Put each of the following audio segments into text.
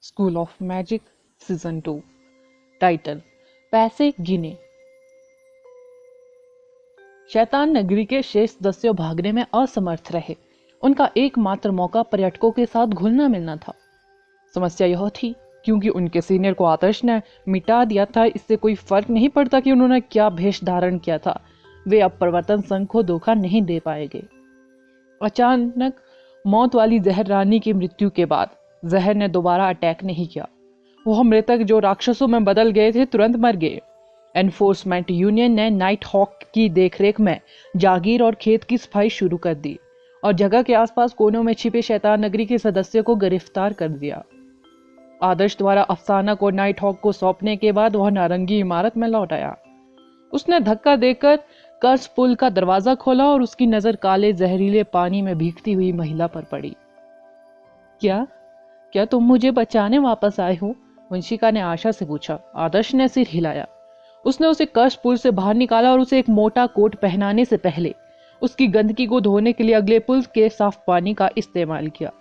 School of magic season 2। Title पैसे गिने। शैतान नगरी के शेष सदस्य भागने में असमर्थ रहे। उनका एकमात्र मौका पर्यटकों के साथ घुलना मिलना था। समस्या यह थी क्योंकि उनके सीनियर को आदर्श ने मिटा दिया था, इससे कोई फर्क नहीं पड़ता कि उन्होंने क्या भेष धारण किया था, वे अब परिवर्तन संघ को धोखा नहीं दे पाएंगे। अचानक मौत वाली जहर रानी की मृत्यु के बाद जहर ने दोबारा अटैक नहीं किया। वह मृतक जो राक्षसों में बदल गए थे तुरंत मर गए। एनफोर्समेंट यूनियन ने नाइट हॉक की देखरेख में जागीर और खेत की सफाई शुरू कर दी और जगह के आसपास कोनों में छिपे शैतान नगरी के सदस्यों को गिरफ्तार कर दिया। आदर्श द्वारा अफसाना को नाइट हॉक को सौंपने के बाद वह नारंगी इमारत में लौट आया। उसने धक्का देकर कर्ज पुल का दरवाजा खोला और उसकी नजर काले जहरीले पानी में भीगती हुई महिला पर पड़ी। क्या क्या तुम मुझे बचाने वापस आए हो? वंशिका ने आशा से पूछा। आदर्श ने सिर हिलाया। उसने उसे कर्ज पुल से बाहर निकाला और उसे एक मोटा कोट पहनाने से पहले उसकी गंदगी को धोने के लिए अगले पुल के साफ पानी का इस्तेमाल किया।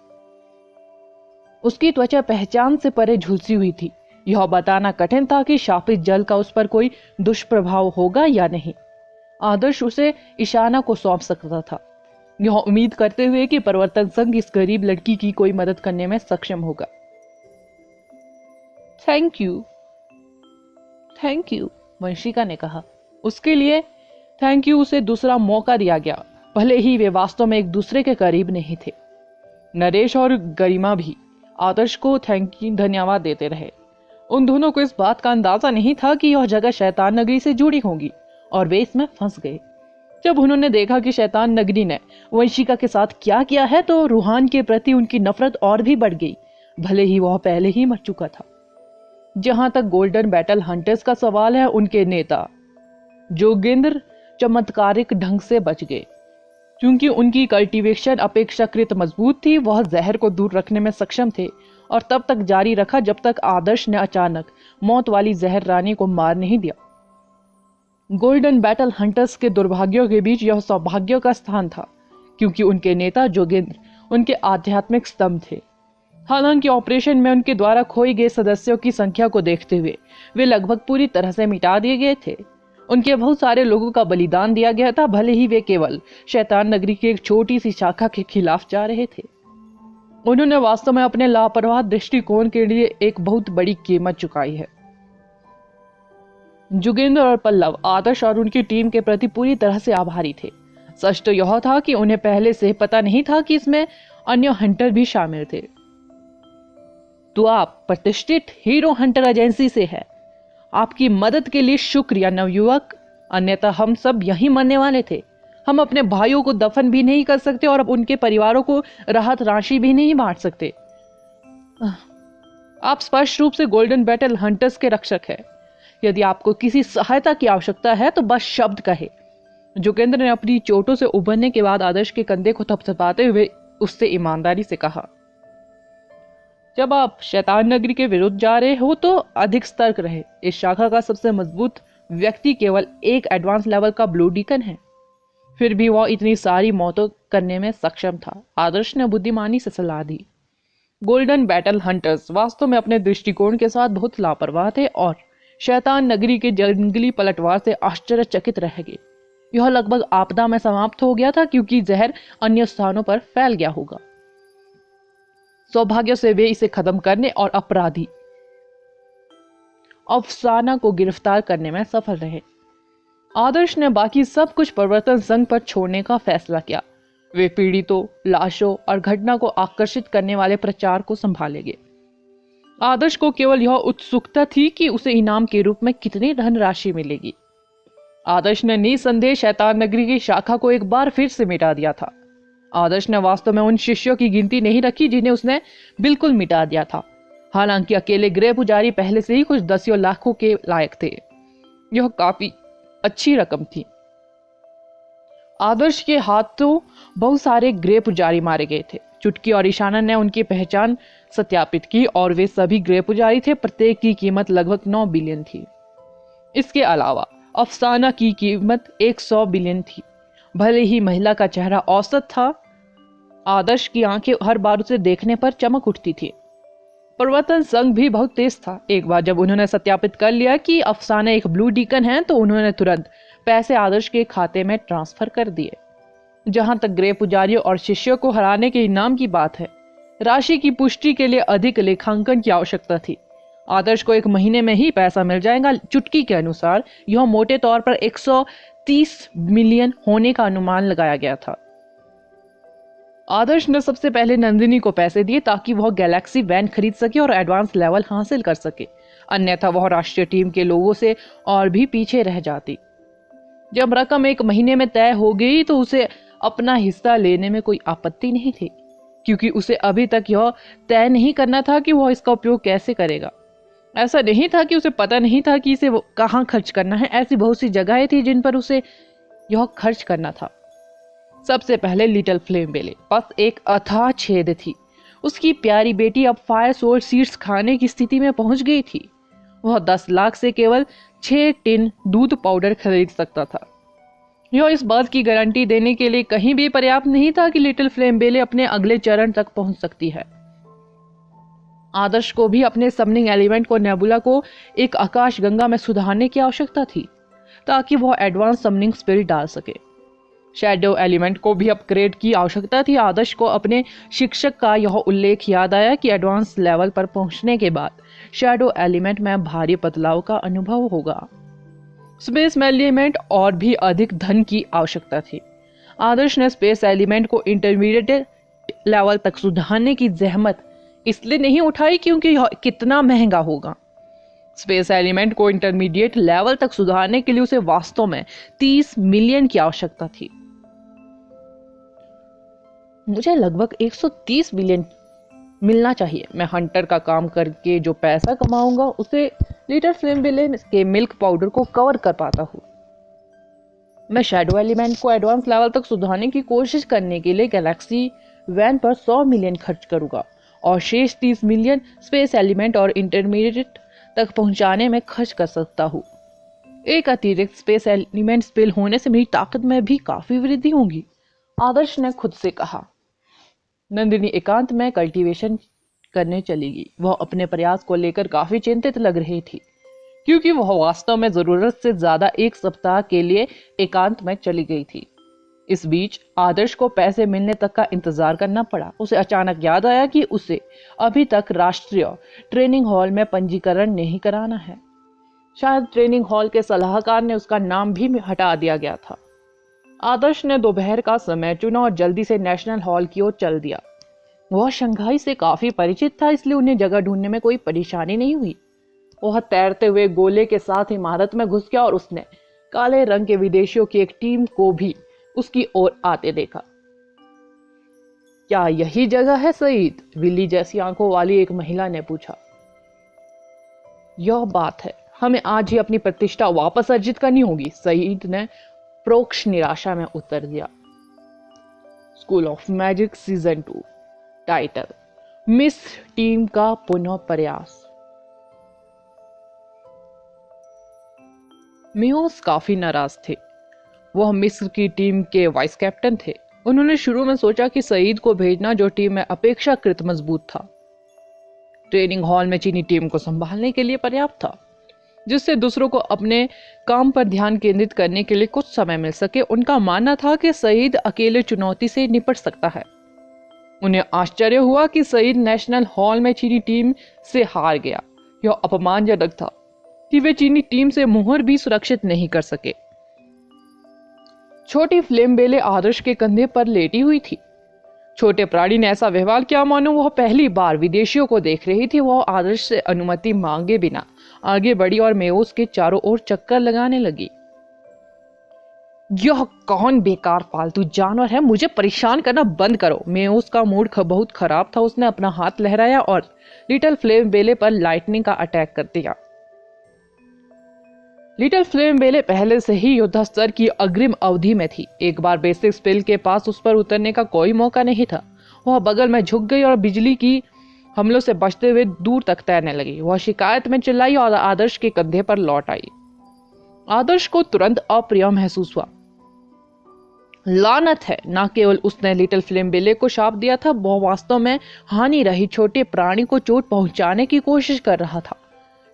उसकी त्वचा पहचान से परे झुलसी हुई थी। यह बताना कठिन था कि शापित जल का उस पर कोई दुष्प्रभाव होगा या नहीं। आदर्श उसे ईशाना को सौंप सकता था, यह उम्मीद करते हुए कि परिवर्तन संघ इस गरीब लड़की की कोई मदद करने में सक्षम होगा। थैंक यू, वंशिका ने कहा। उसके लिए थैंक यू उसे दूसरा मौका दिया गया, भले ही वे वास्तव में एक दूसरे के करीब नहीं थे। नरेश और गरिमा भी आदर्श को धन्यवाद देते रहे। उन दोनों को इस बात का अंदाजा नहीं था कि यह जगह शैतान नगरी से जुड़ी होगी और वे इसमें फंस गए। जब उन्होंने देखा कि शैतान नगरी ने वंशिका के साथ क्या किया है तो रूहान के प्रति उनकी नफरत और भी बढ़ गई, भले ही वह पहले ही मर चुका था। जहां तक गोल्डन बैटल हंटर्स का सवाल है, उनके नेता जोगेंद्र चमत्कारिक ढंग से बच गए। क्योंकि उनकी कल्टीवेशन अपेक्षाकृत मजबूत थी, वह जहर को दूर रखने में सक्षम थे और तब तक जारी रखा जब तक आदर्श ने अचानक मौत वाली जहर रानी को मार नहीं दिया। गोल्डन बैटल हंटर्स के दुर्भाग्यों के बीच यह सौभाग्य का स्थान था, क्योंकि उनके नेता जोगेंद्र उनके आध्यात्मिक स्तंभ थे। हालांकि ऑपरेशन में उनके द्वारा खोई गए सदस्यों की संख्या को देखते हुए वे लगभग पूरी तरह से मिटा दिए गए थे। उनके बहुत सारे लोगों का बलिदान दिया गया था, भले ही वे केवल शैतान नगरी की एक छोटी सी शाखा के खिलाफ जा रहे थे। उन्होंने वास्तव में अपने लापरवाह दृष्टिकोण के लिए एक बहुत बड़ी कीमत चुकाई है। जोगेंद्र और पल्लव आदर्श और उनकी टीम के प्रति पूरी तरह से आभारी थे। सच तो यह था कि उन्हें पहले से पता नहीं था कि इसमें अन्य हंटर भी शामिल थे। तो आप प्रतिष्ठित हीरो हंटर एजेंसी से है। आपकी मदद के लिए शुक्रिया नवयुवक, अन्यथा हम सब यहीं मरने वाले थे। हम अपने भाइयों को दफन भी नहीं कर सकते और अब उनके परिवारों को राहत राशि भी नहीं बांट सकते। आप स्पष्ट रूप से गोल्डन बैटल हंटर्स के रक्षक हैं। यदि आपको किसी सहायता की आवश्यकता है तो बस शब्द कहे। जोगेंद्र ने अपनी चोटों से उभरने के बाद आदर्श के कंधे को थपथपाते हुए उससे ईमानदारी से कहा, जब आप शैतान नगरी के विरुद्ध जा रहे हो तो अधिक सतर्क रहे। इस शाखा का सबसे मजबूत व्यक्ति केवल एक एडवांस लेवल का ब्लू डीकन है, फिर भी वह इतनी सारी मौतों करने में सक्षम था। आदर्श ने बुद्धिमानी से सलाह दी। गोल्डन बैटल हंटर्स वास्तव में अपने दृष्टिकोण के साथ बहुत लापरवाह थे और शैतान नगरी के जंगली पलटवार से आश्चर्यचकित रह गए। यह लगभग आपदा में समाप्त हो गया था क्योंकि जहर अन्य स्थानों पर फैल गया होगा। सौभाग्य से वे इसे खत्म करने और अपराधी अफसाना को गिरफ्तार करने में सफल रहे। आदर्श ने बाकी सब कुछ परिवर्तन संघ पर छोड़ने का फैसला किया। वे पीड़ितों, लाशों और घटना को आकर्षित करने वाले प्रचार को संभालेंगे। आदर्श को केवल यह उत्सुकता थी कि उसे इनाम के रूप में कितनी धनराशि मिलेगी। आदर्श ने निसंदेह शैतान नगरी की शाखा को एक बार फिर से मिटा दिया था। आदर्श ने वास्तव में उन शिष्यों की गिनती नहीं रखी जिन्हें उसने बिल्कुल मिटा दिया था। हालांकि अकेले गृह पुजारी पहले से ही कुछ दसियों लाखों के लायक थे। यह काफी अच्छी रकम थी। आदर्श के हाथों बहुत सारे गृह पुजारी मारे गए थे। चुटकी और ईशाना ने उनकी पहचान सत्यापित की और वे सभी गृह पुजारी थे। प्रत्येक की कीमत लगभग 9 बिलियन थी। इसके अलावा अफसाना की कीमत 100 बिलियन थी। भले ही महिला का चेहरा औसत था, आदर्श की आंखें हर बार उसे देखने पर चमक उठती थी। प्रवर्तन संघ भी बहुत तेज था। एक बार जब उन्होंने सत्यापित कर लिया कि अफसाना एक ब्लू डीकन है तो उन्होंने तुरंत पैसे आदर्श के खाते में ट्रांसफर कर दिए। जहां तक ग्रे पुजारियों और शिष्यों को हराने के इनाम की बात है, राशि की पुष्टि के लिए अधिक लेखांकन की आवश्यकता थी। आदर्श को 1 महीने में ही पैसा मिल जाएगा। चुटकी के अनुसार यह मोटे तौर पर 130 मिलियन होने का अनुमान लगाया गया था। आदर्श ने सबसे पहले नंदिनी को पैसे दिए ताकि वह गैलेक्सी वैन खरीद सके और एडवांस लेवल हासिल कर सके, अन्यथा वह राष्ट्रीय टीम के लोगों से और भी पीछे रह जाती। जब रकम 1 महीने में तय हो गई तो उसे अपना हिस्सा लेने में कोई आपत्ति नहीं थी, क्योंकि उसे अभी तक यह तय नहीं करना था कि वह इसका उपयोग कैसे करेगा। ऐसा नहीं था कि उसे पता नहीं था कि इसे कहाँ खर्च करना है। ऐसी बहुत सी जगहें थी जिन पर उसे यह खर्च करना था। सबसे पहले लिटिल फ्लेम बेले बस एक अथाह छेद थी। उसकी प्यारी बेटी अब फायर सोल सीड्स खाने की स्थिति में पहुंच गई थी। वह 10 लाख से केवल 6 टिन दूध पाउडर खरीद सकता था। यह इस बात की गारंटी देने के लिए कहीं भी पर्याप्त नहीं था कि लिटिल फ्लेम बेले अपने अगले चरण तक पहुंच सकती है। आदर्श को भी अपने समनिंग एलिमेंट को नेबुला को एक आकाश गंगा में सुधारने की आवश्यकता थी ताकि वह एडवांस समनिंग स्पेल डाल सके। शैडो एलिमेंट को भी अपग्रेड की आवश्यकता थी। आदर्श को अपने शिक्षक का यह उल्लेख याद आया कि एडवांस लेवल पर पहुंचने के बाद शैडो एलिमेंट में भारी बदलाव का अनुभव होगा। स्पेस एलिमेंट और भी अधिक धन की आवश्यकता थी। आदर्श ने स्पेस एलिमेंट को इंटरमीडिएट लेवल तक सुधारने की जहमत इसलिए नहीं उठाई क्योंकि यह कितना महंगा होगा। स्पेस एलिमेंट को इंटरमीडिएट लेवल तक सुधारने के लिए उसे वास्तव में 30 मिलियन की आवश्यकता थी। मुझे लगभग 130 मिलियन मिलना चाहिए। मैं हंटर का काम करके जो पैसा कमाऊंगा उसे लिटिल फ्लेम बेले के मिल्क पाउडर को कवर कर पाता हूँ। मैं शैडो एलिमेंट को एडवांस लेवल तक सुधारने की कोशिश करने के लिए गैलेक्सी वैन पर 100 मिलियन खर्च करूंगा और शेष 30 मिलियन स्पेस एलिमेंट और इंटरमीडिएट तक पहुंचाने में खर्च कर सकता हूँ। एक अतिरिक्त स्पेस एलिमेंट स्पेल होने से मेरी ताकत में भी काफी वृद्धि होगी, आदर्श ने खुद से कहा। नंदिनी एकांत में कल्टीवेशन करने चली गई। वह अपने प्रयास को लेकर काफी चिंतित लग रही थी क्योंकि वह वास्तव में जरूरत से ज्यादा 1 सप्ताह के लिए एकांत में चली गई थी। इस बीच आदर्श को पैसे मिलने तक का इंतजार करना पड़ा। उसे अचानक याद आया कि उसे अभी तक राष्ट्रीय ट्रेनिंग हॉल में पंजीकरण नहीं कराना है। शायद ट्रेनिंग हॉल के सलाहकार ने उसका नाम भी हटा दिया गया था। आदर्श ने दोपहर का समय चुना और जल्दी से नेशनल हॉल की ओर चल दिया। वह शंघाई से काफी परिचित था, इसलिए उन्हें जगह ढूंढने में कोई परेशानी नहीं हुई। वह तैरते हुए गोले के साथ इमारत में घुस गया और उसने काले रंग के विदेशियों की एक टीम को भी उसकी ओर आते देखा। क्या यही जगह है सईद? विली जैसी आंखों वाली एक महिला ने पूछा। यह बात है, हमें आज ही अपनी प्रतिष्ठा वापस अर्जित करनी होगी, सईद ने प्रोक्ष निराशा में उत्तर दिया। School of magic season 2 title miss team का पुनः प्रयास। मियोस काफी नाराज थे। वह मिस्र की टीम के वाइस कैप्टन थे। उन्होंने शुरू में सोचा कि सईद को भेजना जो टीम में अपेक्षाकृत मजबूत था, ट्रेनिंग हॉल में चीनी टीम को संभालने के लिए पर्याप्त था, जिससे दूसरों को अपने काम पर ध्यान केंद्रित करने के लिए कुछ समय मिल सके। उनका मानना था कि सईद अकेले चुनौती से निपट सकता है। उन्हें आश्चर्य हुआ कि सईद नेशनल हॉल में चीनी टीम से हार गया। यह अपमानजनक था कि वे चीनी टीम से मुहर भी सुरक्षित नहीं कर सके। छोटी फ्लेम बेले आदर्श के कंधे पर लेटी हुई थी। छोटे प्राणी ने ऐसा व्यवहार किया मानो वह पहली बार विदेशियों को देख रही थी। वह आदर्श से अनुमति मांगे बिना आगे बढ़ी और मेयोस के चारों ओर चक्कर लगाने लगी। यह कौन बेकार फालतू जानवर है? मुझे परेशान करना बंद करो। मेयोस का मूड बहुत खराब था। उसने अपना हाथ लहराया और लिटिल फ्लेम बेले पर लाइटनिंग का अटैक कर दिया। लिटिल फ्लेम बेले पहले से ही योद्धा स्तर की अग्रिम अवधि में थी। एक बार बेसिक स्पेल के पास उस पर उतरने का कोई मौका नहीं था। वह बगल में झुक गई और बिजली की हमलों से बचते हुए दूर तक तैरने लगी। वह शिकायत में चिल्लाई और आदर्श के कंधे पर लौट आई। आदर्श को तुरंत अप्रिय महसूस हुआ। लानत है, न केवल उसने लिटिल फ्लेम बेले को शाप दिया था, वह वास्तव में हानि रही छोटे प्राणी को चोट पहुंचाने की कोशिश कर रहा था।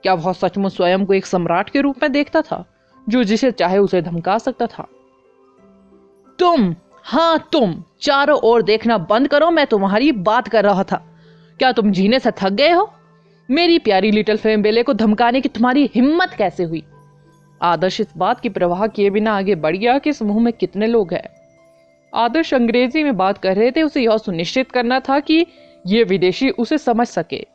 क्या वह सचमुच स्वयं को एक सम्राट के रूप में देखता था, जो जिसे चाहे उसे धमका सकता था? तुम, हाँ तुम, चारों ओर देखना बंद करो, मैं तुम्हारी बात कर रहा था। क्या तुम जीने से थक गए हो? मेरी प्यारी लिटिल फ्लेम बेले को धमकाने की तुम्हारी हिम्मत कैसे हुई? आदर्श इस बात की परवाह किए बिना आगे बढ़ गया कि समूह में कितने लोग हैं। आदर्श अंग्रेजी में बात कर रहे थे, उसे यह सुनिश्चित करना था कि ये विदेशी उसे समझ सके।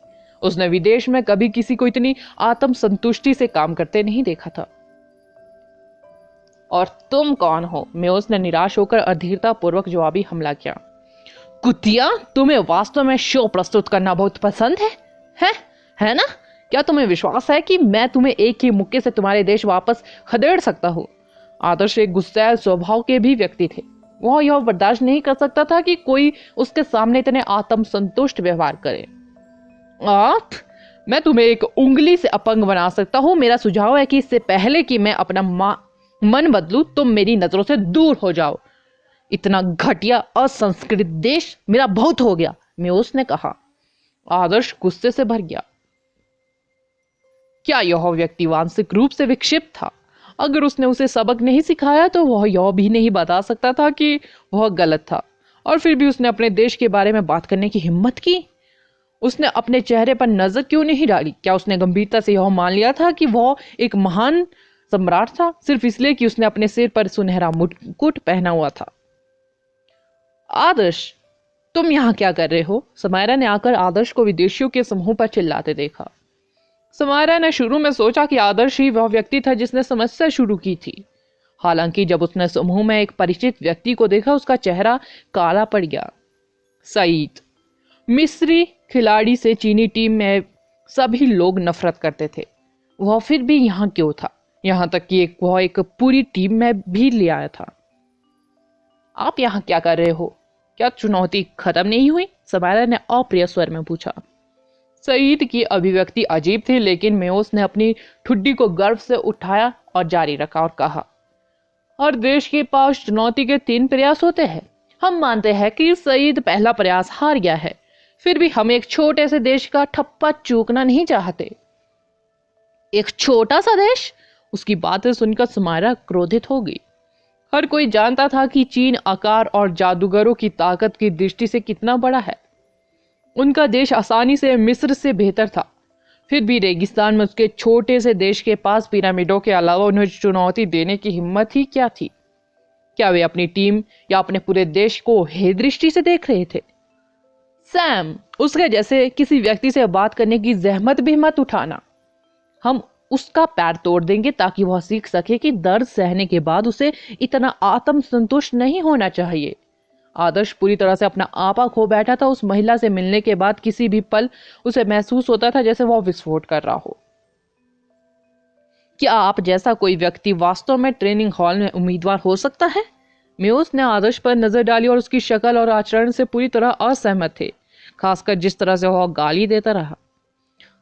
उसने विदेश में कभी किसी को इतनी आत्म संतुष्टि से काम करते नहीं देखा था। और तुम कौन हो? मेयोस ने निराश होकर अधीरता पूर्वक जवाबी हमला किया। कुतिया, तुम्हें वास्तव में शो प्रस्तुत करना बहुत पसंद है ना? क्या तुम्हें विश्वास है कि मैं तुम्हें एक ही मुक्के से तुम्हारे देश वापस खदेड़ सकता हूँ? आदर्श एक गुस्सैल स्वभाव के भी व्यक्ति थे। वह यह बर्दाश्त नहीं कर सकता था कि कोई उसके सामने इतने आत्म संतुष्ट व्यवहार करे। मैं तुम्हें एक उंगली से अपंग बना सकता हूँ। मेरा सुझाव है कि इससे पहले कि मैं अपना मन बदलूं, तुम मेरी नजरों से दूर हो जाओ। इतना घटिया असंस्कृत देश मेरा बहुत हो गया, मेयोस ने कहा। आदर्श गुस्से से भर गया। क्या यह व्यक्ति मानसिक रूप से विक्षिप्त था? अगर उसने उसे सबक नहीं सिखाया तो वह यह भी नहीं बता सकता था कि वह गलत था, और फिर भी उसने अपने देश के बारे में बात करने की हिम्मत की। उसने अपने चेहरे पर नजर क्यों नहीं डाली? क्या उसने गंभीरता से यह मान लिया था कि वह एक महान सम्राट था, सिर्फ इसलिए कि उसने अपने सिर पर सुनहरा मुकुट पहना हुआ था? आदर्श, तुम यहाँ क्या कर रहे हो? समायरा ने आकर आदर्श को विदेशियों के समूह पर चिल्लाते देखा। समायरा ने शुरू में सोचा कि आदर्श ही वह व्यक्ति था जिसने समस्या शुरू की थी। हालांकि जब उसने समूह में एक परिचित व्यक्ति को देखा, उसका चेहरा काला पड़ गया। सईद, मिस्री खिलाड़ी से चीनी टीम में सभी लोग नफरत करते थे। वह फिर भी यहाँ क्यों था? यहाँ तक कि वह एक पूरी टीम में भी ले आया था। आप यहाँ क्या कर रहे हो? क्या चुनौती खत्म नहीं हुई? समायरा ने अप्रिय स्वर में पूछा। सईद की अभिव्यक्ति अजीब थी, लेकिन मेयोस ने अपनी ठुड्डी को गर्व से उठाया और जारी रखा और कहा, हर देश के पास चुनौती के 3 प्रयास होते हैं। हम मानते हैं कि सईद पहला प्रयास हार गया है, फिर भी हम एक छोटे से देश का ठप्पा चूकना नहीं चाहते। एक छोटा सा देश? उसकी बातें सुनकर समायरा क्रोधित हो गई। हर कोई जानता था कि चीन आकार और जादूगरों की ताकत की दृष्टि से कितना बड़ा है। उनका देश आसानी से मिस्र से बेहतर था, फिर भी रेगिस्तान में उसके छोटे से देश के पास पिरामिडों के अलावा उन्हें चुनौती देने की हिम्मत ही क्या थी? क्या वे अपनी टीम या अपने पूरे देश को हे दृष्टि से देख रहे थे? सैम, उसके जैसे किसी व्यक्ति से बात करने की जहमत भी मत उठाना। हम उसका पैर तोड़ देंगे ताकि वह सीख सके कि दर्द सहने के बाद उसे इतना आत्म संतुष्ट नहीं होना चाहिए। आदर्श पूरी तरह से अपना आपा खो बैठा था। उस महिला से मिलने के बाद किसी भी पल उसे महसूस होता था जैसे वह विस्फोट कर रहा हो। क्या आप जैसा कोई व्यक्ति वास्तव में ट्रेनिंग हॉल में उम्मीदवार हो सकता है? मेयोस ने आदर्श पर नजर डाली और उसकी शक्ल और आचरण से पूरी तरह असहमत थे, खासकर जिस तरह से वह गाली देता रहा।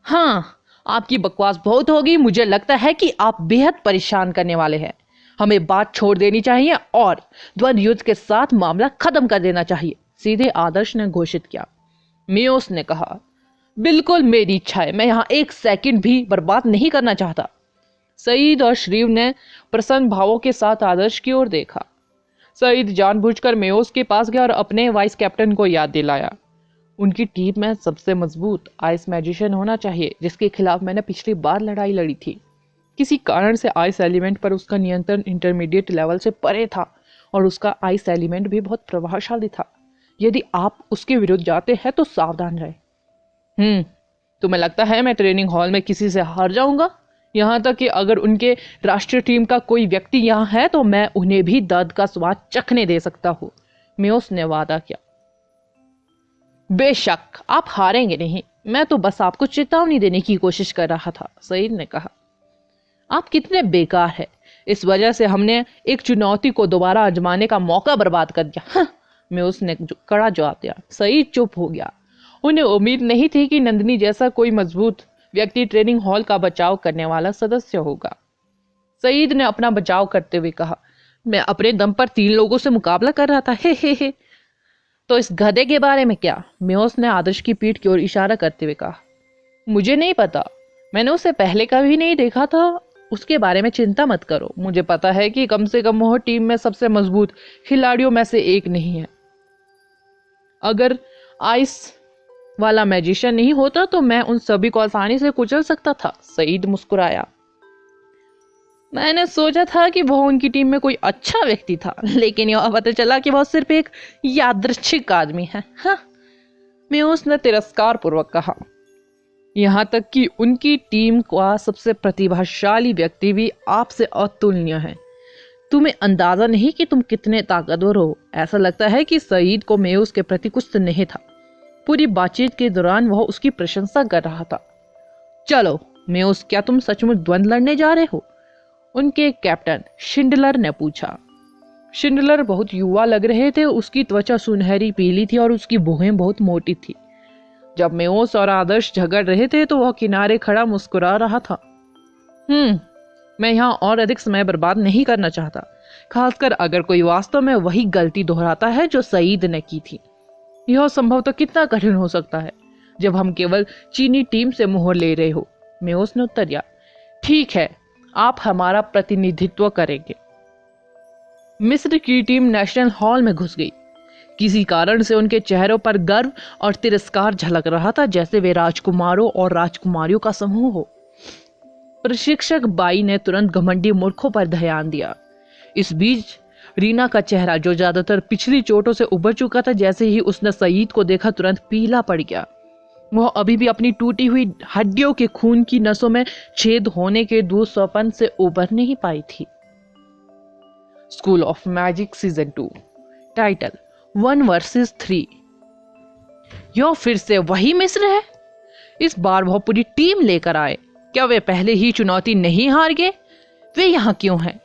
हाँ, आपकी बकवास बहुत होगी। मुझे लगता है कि आप बेहद परेशान करने वाले हैं। हमें बात छोड़ देनी चाहिए और द्वंद्व युद्ध के साथ मामला खत्म कर देना चाहिए, सीधे आदर्श ने घोषित किया। मेयोस ने कहा, बिल्कुल मेरी इच्छा है। मैं यहाँ एक सेकंड भी बर्बाद नहीं करना चाहता। सईद और श्रीव ने प्रसन्न भावों के साथ आदर्श की ओर देखा। सईद जानबूझकर मेयोस के पास गया और अपने वाइस कैप्टन को याद दिलाया। उनकी टीम में सबसे मजबूत आइस मैजिशियन होना चाहिए, जिसके खिलाफ मैंने पिछली बार लड़ाई लड़ी थी। किसी कारण से आइस एलिमेंट पर उसका नियंत्रण इंटरमीडिएट लेवल से परे था और उसका आइस एलिमेंट भी बहुत प्रभावशाली था। यदि आप उसके विरुद्ध जाते हैं तो सावधान रहे। तुम्हें लगता है मैं ट्रेनिंग हॉल में किसी से हार जाऊंगा? यहाँ तक कि अगर उनके राष्ट्रीय टीम का कोई व्यक्ति यहाँ है तो मैं उन्हें भी दर्द का स्वाद चखने दे सकता हूँ, मेयोस ने वादा किया। बेशक आप हारेंगे नहीं, मैं तो बस आपको चेतावनी देने की कोशिश कर रहा था, सईद ने कहा। आप कितने बेकार हैं। इस वजह से हमने एक चुनौती को दोबारा आजमाने का मौका बर्बाद कर दिया। मेयोस ने कड़ा जवाब दिया। सईद चुप हो गया। उन्हें उम्मीद नहीं थी कि नंदिनी जैसा कोई मजबूत व्यक्ति ट्रेनिंग हॉल का बचाव करने वाला सदस्य होगा। सईद ने अपना बचाव करते हुए कहा, मैं अपने दम पर 3 लोगों से मुकाबला कर रहा था। हे। तो इस गधे के बारे में क्या? मेयोस ने आदर्श की पीठ की ओर इशारा करते हुए कहा। मुझे नहीं पता, मैंने उसे पहले कभी नहीं देखा था। उसके बारे में चिंता मत करो। मुझे पता है कि कम से कम वो टीम में सबसे मजबूत खिलाड़ियों में से एक नहीं है। अगर आइस वाला मैजिशियन नहीं होता तो मैं उन सभी को आसानी से कुचल सकता था। सईद मुस्कुराया। मैंने सोचा था कि वह उनकी टीम में कोई अच्छा व्यक्ति था, लेकिन यह पता चला कि वह सिर्फ एक यादृच्छिक आदमी है। हाँ, मेयोस ने तिरस्कार पूर्वक कहा। यहाँ तक कि उनकी टीम का सबसे प्रतिभाशाली व्यक्ति भी आपसे अतुलनीय है। तुम्हें अंदाजा नहीं कि तुम कितने ताकतवर हो। ऐसा लगता है कि सईद को मेयोस के प्रति कुछ स्नेह था। पूरी बातचीत के दौरान वह उसकी प्रशंसा कर रहा था। चलो मेयोस, क्या तुम सचमुच द्वंद्व लड़ने जा रहे हो? उनके कैप्टन शिंडलर ने पूछा। शिंडलर बहुत युवा लग रहे थे। उसकी त्वचा सुनहरी पीली थी और उसकी भुहें बहुत मोटी थी। जब मेयोस और आदर्श झगड़ रहे थे तो वह किनारे खड़ा मुस्कुरा रहा था। मैं यहाँ और अधिक समय बर्बाद नहीं करना चाहता, खासकर अगर कोई वास्तव में वही गलती दोहराता है जो सईद ने की थी। यह संभव तो कितना कठिन हो सकता है जब हम केवल चीनी टीम से मोहर ले रहे हो। मेयोस ने उत्तर दिया। ठीक है, आप हमारा प्रतिनिधित्व करेंगे। मिस्र की टीम नेशनल हॉल में घुस गई। किसी कारण से उनके चेहरों पर गर्व और तिरस्कार झलक रहा था, जैसे वे राजकुमारों और राजकुमारियों का समूह हो। प्रशिक्षक बाई ने तुरंत घमंडी मूर्खों पर ध्यान दिया। इस बीच रीना का चेहरा, जो ज्यादातर पिछली चोटों से उभर चुका था, जैसे ही उसने सईद को देखा तुरंत पीला पड़ गया। वह अभी भी अपनी टूटी हुई हड्डियों के खून की नसों में छेद होने के दूसरेपन से उबर नहीं पाई थी। School of magic season 2, title 1 versus 3। यह फिर से वही मिस्र है। इस बार वह पूरी टीम लेकर आए। क्या वे पहले ही चुनौती नहीं हार गए? वे यहाँ क्यों हैं?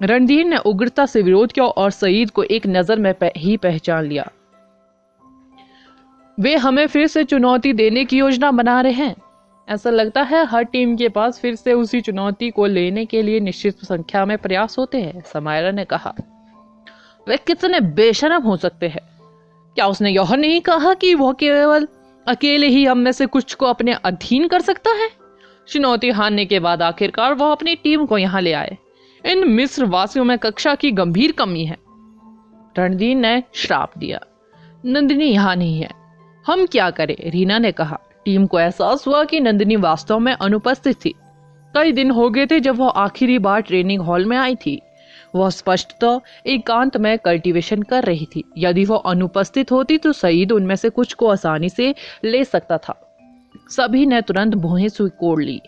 रणधीर ने उग्रता से विरोध किया और सईद को एक नजर में ही पहचान लिया। वे हमें फिर से चुनौती देने की योजना बना रहे हैं। ऐसा लगता है हर टीम के पास फिर से उसी चुनौती को लेने के लिए निश्चित संख्या में प्रयास होते हैं, समायरा ने कहा। वे कितने बेशरम हो सकते हैं। क्या उसने यह नहीं कहा कि वह केवल अकेले ही हम में से कुछ को अपने अधीन कर सकता है? चुनौती हारने के बाद आखिरकार वह अपनी टीम को यहाँ ले आए। इन मिस्र वासियों में कक्षा की गंभीर कमी है। रणधीर ने श्राप दिया। नंदिनी यहाँ नहीं है, हम क्या करें? रीना ने कहा। टीम को एहसास हुआ कि नंदिनी वास्तव में अनुपस्थित थी। कई दिन हो गए थे जब वह आखिरी बार ट्रेनिंग हॉल में आई थी। वह स्पष्टतः एकांत में कल्टीवेशन कर रही थी। यदि वह अनुपस्थित होती तो सईद उनमें से कुछ को आसानी से ले सकता था। सभी ने तुरंत भुहें सिकोड़ ली।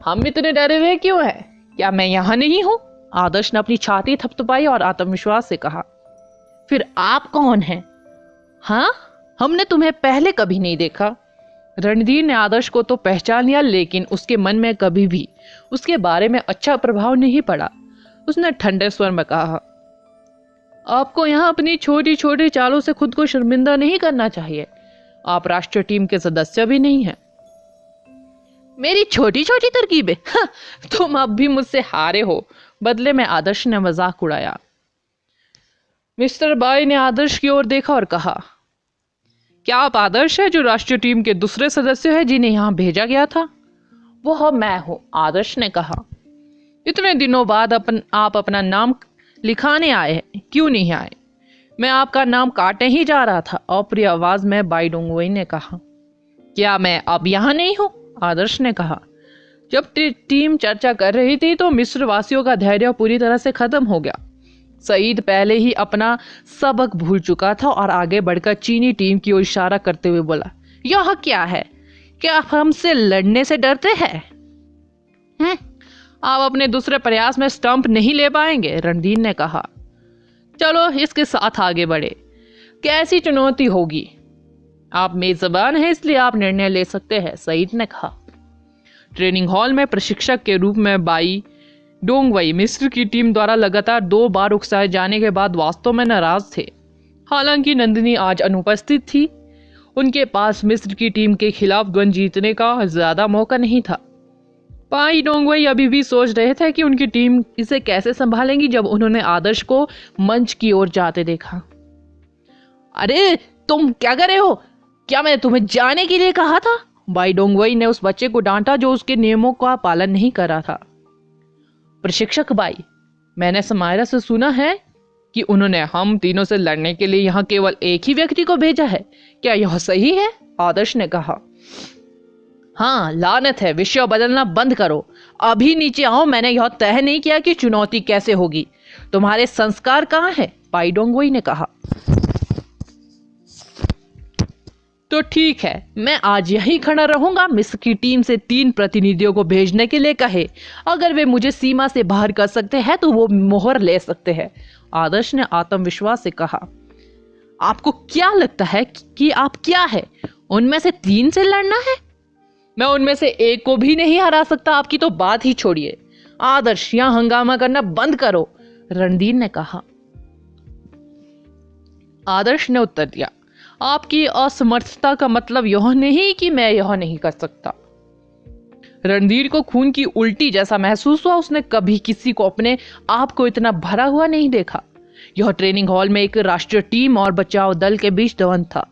हम इतने डरे हुए क्यों हैं? क्या मैं यहाँ नहीं हूँ? आदर्श ने अपनी छाती थपथपाई और आत्मविश्वास से कहा। फिर आप कौन हैं? हाँ, हमने तुम्हें पहले कभी नहीं देखा। रणधीर ने आदर्श को तो पहचान लिया, लेकिन उसके मन में कभी भी उसके बारे में अच्छा प्रभाव नहीं पड़ा। उसने ठंडे स्वर में कहा, आपको यहाँ अपनी छोटी छोटी चालों से खुद को शर्मिंदा नहीं करना चाहिए। आप राष्ट्रीय टीम के सदस्य भी नहीं हैं। मेरी छोटी छोटी तरकीबें? तुम अब भी मुझसे हारे हो। बदले में आदर्श ने मजाक उड़ाया। मिस्टर बाई ने आदर्श की ओर देखा और कहा, क्या आप आदर्श है जो राष्ट्रीय टीम के दूसरे सदस्य हैं जिन्हें यहाँ भेजा गया था? वह मैं हूँ, आदर्श ने कहा। इतने दिनों बाद आप अपना नाम लिखाने आए हैं, क्यों नहीं आए? मैं आपका नाम काटने ही जा रहा था, अप्रिय आवाज में बाई डोंगोई ने कहा। क्या मैं अब यहाँ नहीं हूँ? आदर्श ने कहा। जब टीम चर्चा कर रही थी तो मिस्र वासियों का धैर्य पूरी तरह से खत्म हो गया। सईद पहले ही अपना सबक भूल चुका था और आगे बढ़कर चीनी टीम की ओर इशारा करते हुए बोला, यह क्या है? क्या आप हमसे लड़ने से डरते हैं? आप अपने दूसरे प्रयास में स्टंप नहीं ले पाएंगे, रणधीर ने कहा। चलो इसके साथ आगे बढ़े। कैसी चुनौती होगी? आप मेजबान हैं, इसलिए आप निर्णय ले सकते हैं, सईद ने कहा। ट्रेनिंग हॉल में प्रशिक्षक के रूप में बाई डोंगवई मिस्र की टीम द्वारा लगातार 2 बार उकसाए जाने के बाद वास्तव में नाराज थे। हालांकि नंदिनी आज अनुपस्थित थी। उनके पास मिस्र की टीम के खिलाफ द्वंद्व जीतने का ज्यादा मौका नहीं था। पाई डोंगवई अभी भी सोच रहे थे कि उनकी टीम इसे कैसे संभालेंगी जब उन्होंने आदर्श को मंच की ओर जाते देखा। अरे तुम क्या कर रहे हो? क्या मैंने तुम्हें जाने के लिए कहा था? बाई डोंगवई ने उस बच्चे को डांटा जो उसके नियमों का पालन नहीं कर रहा था। प्रशिक्षक बाई, मैंने समायरा से सुना है कि उन्होंने हम तीनों से लड़ने के लिए यहाँ केवल एक ही व्यक्ति को भेजा है, क्या यह सही है? आदर्श ने कहा। हाँ, लानत है, विषय बदलना बंद करो, अभी नीचे आओ। मैंने यह तय नहीं किया कि चुनौती कैसे होगी। तुम्हारे संस्कार कहाँ है? पाई डोंगवई ने कहा। तो ठीक है, मैं आज यहीं खड़ा रहूंगा। मिस्र की टीम से 3 प्रतिनिधियों को भेजने के लिए कहे। अगर वे मुझे सीमा से बाहर कर सकते हैं तो वो मोहर ले सकते हैं। आदर्श ने आत्मविश्वास से कहा। आपको क्या लगता है कि आप क्या है? उनमें से 3 से लड़ना है? मैं उनमें से एक को भी नहीं हरा सकता। आपकी तो बात ही छोड़िए। आदर्श, यहां हंगामा करना बंद करो, रणधीर ने कहा। आदर्श ने उत्तर दिया, आपकी असमर्थता का मतलब यह नहीं कि मैं यह नहीं कर सकता। रणधीर को खून की उल्टी जैसा महसूस हुआ। उसने कभी किसी को अपने आप को इतना भरा हुआ नहीं देखा। यह ट्रेनिंग हॉल में एक राष्ट्रीय टीम और बचाव दल के बीच द्वंद्व था।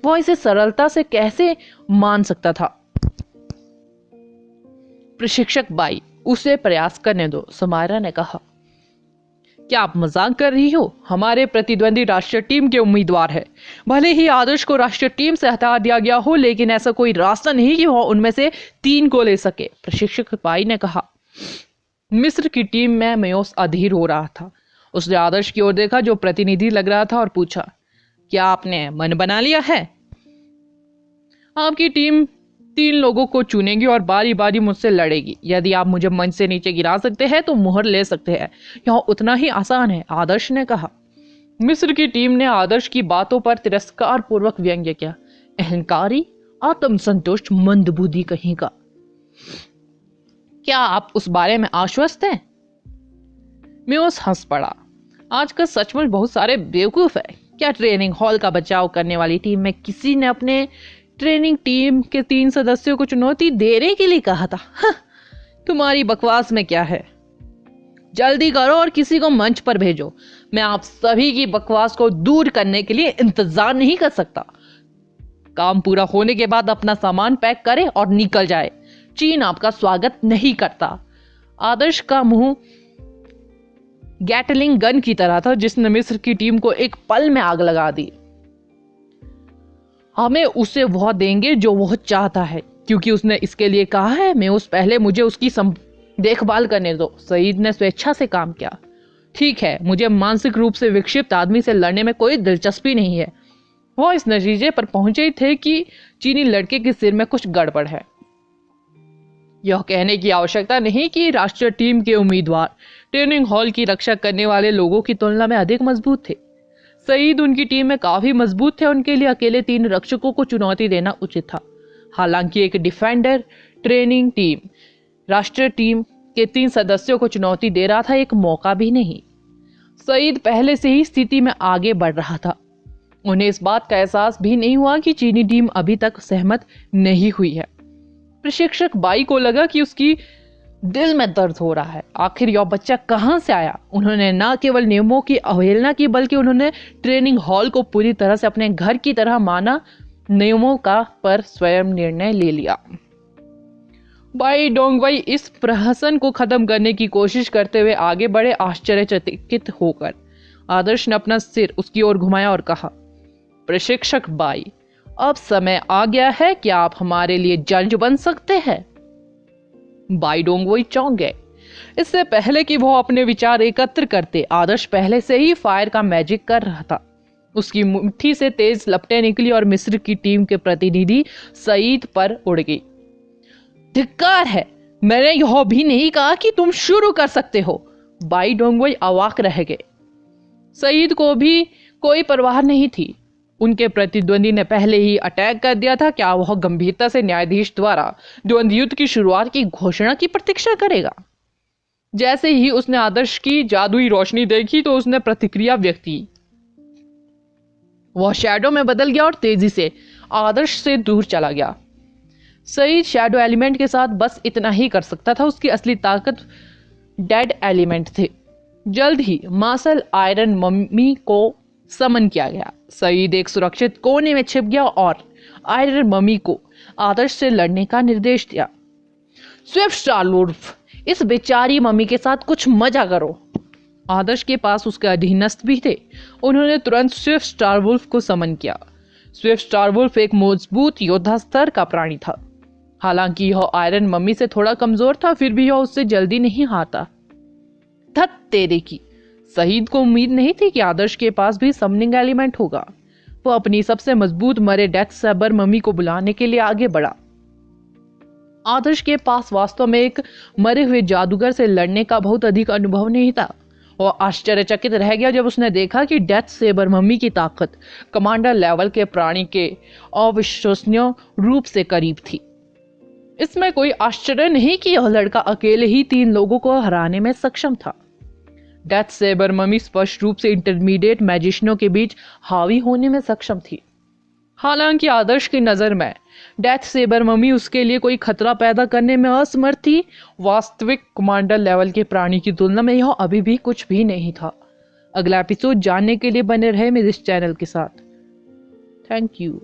वह इसे सरलता से कैसे मान सकता था? प्रशिक्षक बाई, उसे प्रयास करने दो, समायरा ने कहा। क्या आप मजाक कर रही हो? हमारे प्रतिद्वंदी राष्ट्रीय टीम के उम्मीदवार है। भले ही आदर्श को राष्ट्रीय टीम से हटा दिया गया हो, लेकिन ऐसा कोई रास्ता नहीं कि वह उनमें से 3 को ले सके, प्रशिक्षक बाई ने कहा। मिस्र की टीम में मेयोस अधीर हो रहा था। उसने आदर्श की ओर देखा जो प्रतिनिधि लग रहा था और पूछा, क्या आपने मन बना लिया है? आपकी टीम 3 लोगों को चुनेगी और बारी बारी मुझसे लड़ेगी। यदि आप मुझे मंच से नीचे गिरा सकते हैं तो मुहर ले सकते हैं। यह उतना ही आसान है, आदर्श ने कहा। मिस्र की टीम ने आदर्श की बातों पर तिरस्कार पूर्वक व्यंग्य किया। अहंकारी, आत्मसंतुष्ट, मंदबुद्धि कहीं का। क्या आप उस बारे में आश्वस्त हैं? मेयोस हंस पड़ा। आजकल सचमुच बहुत सारे बेवकूफ है। क्या ट्रेनिंग हॉल का बचाव करने वाली टीम में किसी ने अपने ट्रेनिंग टीम के 3 सदस्यों को चुनौती देने के लिए कहा था? तुम्हारी बकवास में क्या है? जल्दी करो और किसी को मंच पर भेजो। मैं आप सभी की बकवास को दूर करने के लिए इंतजार नहीं कर सकता। काम पूरा होने के बाद अपना सामान पैक करे और निकल जाए। चीन आपका स्वागत नहीं करता। आदर्श का मुंह गैटलिंग गन की तरह था जिसने मिस्र की टीम को एक पल में आग लगा दी। हमें उसे वह देंगे जो वह चाहता है, क्योंकि उसने इसके लिए कहा है। मैं उस पहले मुझे उसकी देखभाल करने दो। सईद ने स्वेच्छा से काम किया। ठीक है, मुझे मानसिक रूप से विक्षिप्त आदमी से लड़ने में कोई दिलचस्पी नहीं है। वह इस नतीजे पर पहुंचे थे कि चीनी लड़के के सिर में कुछ गड़बड़ है। यह कहने की आवश्यकता नहीं कि राष्ट्रीय टीम के उम्मीदवार ट्रेनिंग हॉल की रक्षा करने वाले लोगों की तुलना में अधिक मजबूत थे। सईद उनकी टीम में काफी मजबूत थे। उनके लिए अकेले 3 रक्षकों को चुनौती देना उचित था। हालांकि एक डिफेंडर ट्रेनिंग टीम राष्ट्रीय टीम के 3 सदस्यों को चुनौती दे रहा था, एक मौका भी नहीं। सईद पहले से ही स्थिति में आगे बढ़ रहा था। उन्हें इस बात का एहसास भी नहीं हुआ कि चीनी टीम अभी तक सहमत नहीं हुई है। प्रशिक्षक बाई को लगा कि उसकी दिल में दर्द हो रहा है। आखिर यह बच्चा कहां से आया? उन्होंने न केवल नियमों की अवहेलना की, बल्कि उन्होंने ट्रेनिंग हॉल को पूरी तरह से अपने घर की तरह माना। नियमों का पर स्वयं निर्णय ले लिया। बाई डोंगवई इस प्रहसन को खत्म करने की कोशिश करते हुए आगे बढ़े, आश्चर्यचकित होकर। आदर्श ने अपना सिर उसकी ओर घुमाया और कहा, प्रशिक्षक बाई, अब समय आ गया है कि आप हमारे लिए जज बन सकते हैं। बाई डोंगवई चौंक गए। इससे पहले कि वो अपने विचार एकत्र करते, आदर्श पहले से ही फायर का मैजिक कर रहा था। उसकी मुट्ठी से तेज लपटें निकली और मिस्र की टीम के प्रतिनिधि सईद पर उड़ गई। धिक्कार है, मैंने यह भी नहीं कहा कि तुम शुरू कर सकते हो। बाई डोंगवई अवाक रह गए। सईद को भी कोई परवाह नहीं थी। उनके प्रतिद्वंदी ने पहले ही अटैक कर दिया था। क्या वह गंभीरता से न्यायाधीश द्वारा द्वंद्व युद्ध की शुरुआत की घोषणा की प्रतीक्षा करेगा? जैसे ही उसने आदर्श की जादुई रोशनी देखी तो उसने प्रतिक्रिया व्यक्त की। वह शैडो में बदल गया और तेजी से आदर्श से दूर चला गया। सईद शैडो एलिमेंट के साथ बस इतना ही कर सकता था, उसकी असली ताकत डेड एलिमेंट थे। जल्द ही मार्शल आयरन मम्मी को समन किया गया। सईद एक सुरक्षित कोने में छिप गया और आयरन मम्मी को आदर्श से लड़ने का निर्देश दिया। स्विफ्ट स्टारवुल्फ, इस बेचारी मम्मी के साथ कुछ मजा करो। आदर्श के पास उसके अधीनस्थ भी थे। उन्होंने तुरंत स्विफ्ट स्टारवुल्फ को समन किया। स्विफ्ट स्टारवुल्फ एक मजबूत योद्धा स्तर का प्राणी था। हालांकि यह आयरन मम्मी से थोड़ा कमजोर था, फिर भी यह उससे जल्दी नहीं हारता। धत तेरे की, सईद को उम्मीद नहीं थी कि आदर्श के पास भी समनिंग एलिमेंट होगा। वो अपनी सबसे मजबूत मरे डेथ सैबर मम्मी को बुलाने के लिए आगे बढ़ा। आदर्श के पास वास्तव में एक मरे हुए जादूगर से लड़ने का बहुत अधिक अनुभव नहीं था। वो आश्चर्यचकित रह गया जब उसने देखा कि डेथ सेबर मम्मी की ताकत कमांडर लेवल के प्राणी के अविश्वसनीय रूप से करीब थी। इसमें कोई आश्चर्य नहीं कि यह लड़का अकेले ही 3 लोगों को हराने में सक्षम था। डेथ सेबर मम्मी स्पष्ट रूप से इंटरमीडिएट मैजिशियनों के बीच हावी होने में सक्षम थी। हालांकि आदर्श की नजर में डेथ सेबर मम्मी उसके लिए कोई खतरा पैदा करने में असमर्थ थी। वास्तविक कमांडर लेवल के प्राणी की तुलना में यह अभी भी कुछ भी नहीं था। अगला एपिसोड जानने के लिए बने रहे मेरे इस चैनल के साथ। Thank you.